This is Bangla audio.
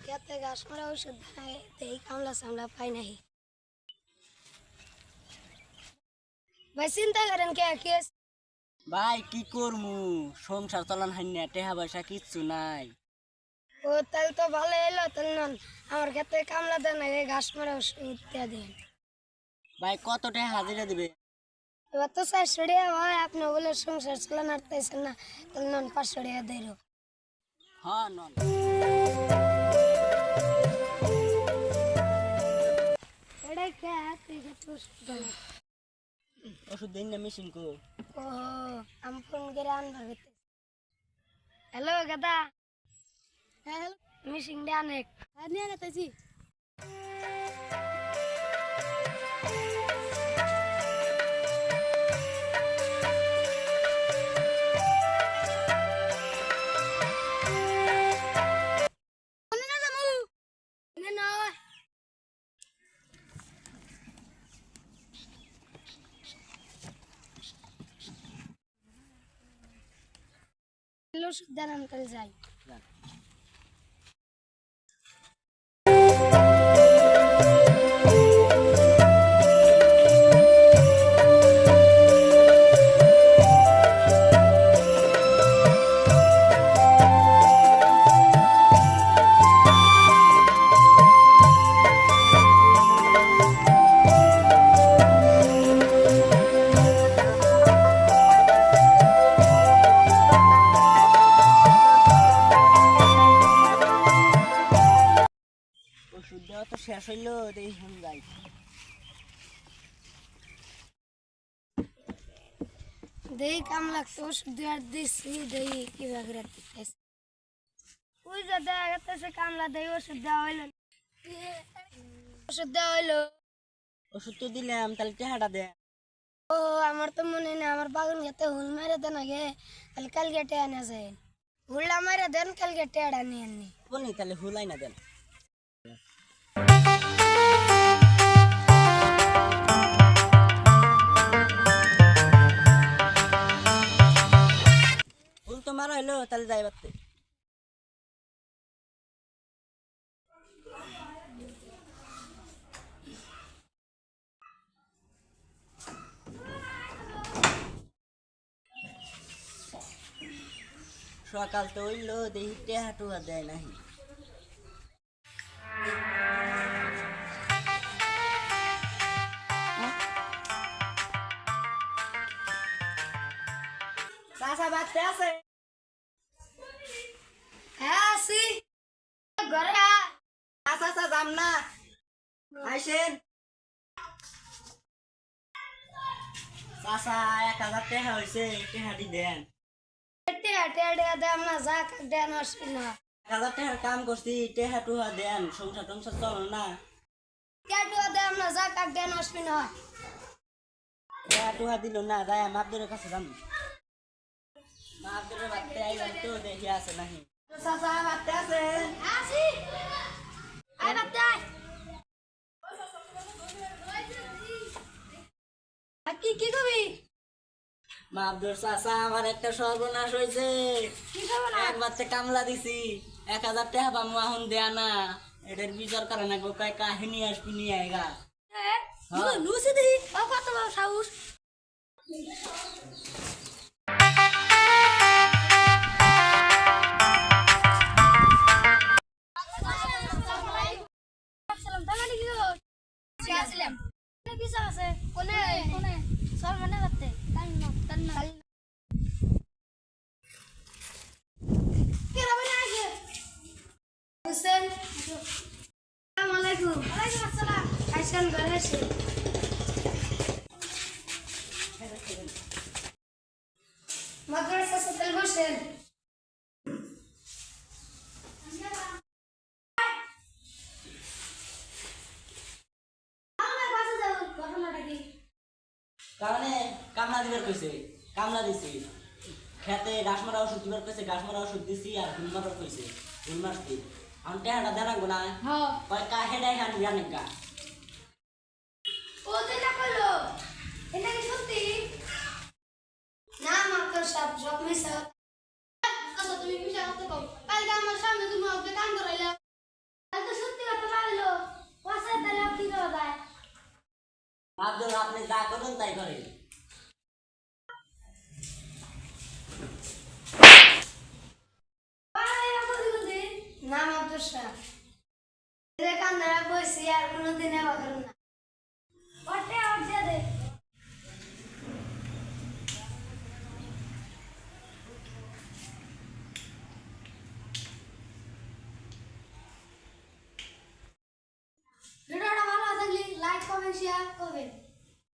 খেতে ঘাস মারা ওষুধ দেয় এই কামলা সামলা পাই নাই। ভাই চিন্তা করেন কে কে ভাই কি করমু সংসার চলান হাইনা টেহা পয়সা কিচ্ছু নাই। ও তাহলে তো ভালো এলো তাহলে নন আমার খেতে কামলা দেন না এই ঘাস মারা ওষুধ দিয়ে দেন। ভাই কত টাকা হাজিরা দিবে? এবার তো 400 টাকা হয় আপনি বলে সংসার চালান আটতেছেন না তাহলে নন 500 টাকা দেয়। হ্যাঁ নন এটাই খেতে ওষুধ দেন। ওষুধ দিন না মেশিন কো। ও আমি ফোন করে আনবার করতে। হ্যালো গাদা। হ্যাঁ হ্যালো মিশিং দে অনেক নিয়ে গেতেছি। ওষুধ দেন আমি তাহলে যাই। ওষুধ দেওয়া তো শেষ হইলো দেখি এখন যাই। দেই কাম লাগতো ওষুধ দেওয়ার দিচ্ছি দেই কিভাবে রাখতেছে ওই যে দেখা গেছে কামলা দেই ওষুধ দেওয়া হইলো ওষুধ দেওয়া হইলো। ওষুধ তো দিলাম তাহলে টেহাটা দে। ও আমার তো মনে নেই আমার বাগান খেতে হুল মেরে দেন আগে তাহলে কালকে টেয়া না যায় হুলটা মেরে দেন কালকে টেয়াটা নিয়ে আনি। বলি তাহলে হুলাই না দেন। হুল তো মারা হইলো তাহলে যাই বাড়তে। সকাল তো হইলো দেখি টেহা টুহা দেয় নাহি। চাচা বাড়তে আছে? হ্যাঁ আসি ঘরে আচ্ছা আচ্ছা যাম না আইসেন। চাচা 1000 টাকা হয়েছে টেহাটি দেন। টেয়া টেয়া টেয়া দেন না যা দেন আসবি না 1000 টাকার কাম করছি টেহা টুহা দেন সংসার টংসার চলো না। টেয়া টেয়া দেন না যা কাক দেন আসবি না। টেহা টুহা দিল না যাই মাপদের কাছে যাম। মাপদের বাড়তে আইলাম তো দেখি আছে নাহি। চাচা বাড়তে আছে? আসি আই বাদ আই কি কি কবি মাপদের চাচা আমার একটা সর্বনাশ হয়েছে। কি খবর একবার কামলা দিছি 1000 টাকা পামু এখন দেয়া না এটার বিচার করে না কয় কাহিনী আসবি নিয়ে আইগা। লুসি দি ও কত বড় সাহস সালাম তামানি কি হলো আসলাম কি আছে কোনে কোনে সর মনে করতে তাই না কি হবে না আগে হোসেন আসসালামু আলাইকুম ওয়ালাইকুম আসসালাম আইসান ঘরে এসে মাদ্রাসা সাথে বসেন কারণে কামলা দিবার কইছে কামলা দিছি খেতে ঘাস মারা ওষুধ দিবার কইছে ঘাস মারা ওষুধ দিছি আর ঘুম মারার কইছে ঘুম মারছি এখন টেহাটা দেন রাখবো না। হ্যাঁ কয় হেডাই খান জানেন গা ও দিনা কইলো এটা কি সত্যি না মাত্র সব সব মিছা কথা তুমি মিছা কথা কও কালকে আমার সামনে তুমি ওকে কাম করাইলা মাদুর আপনি যা করুন তাই করেন। নাম আব্দুল শাহ। কান্দারা বসি আর কোনোদিন আবার না।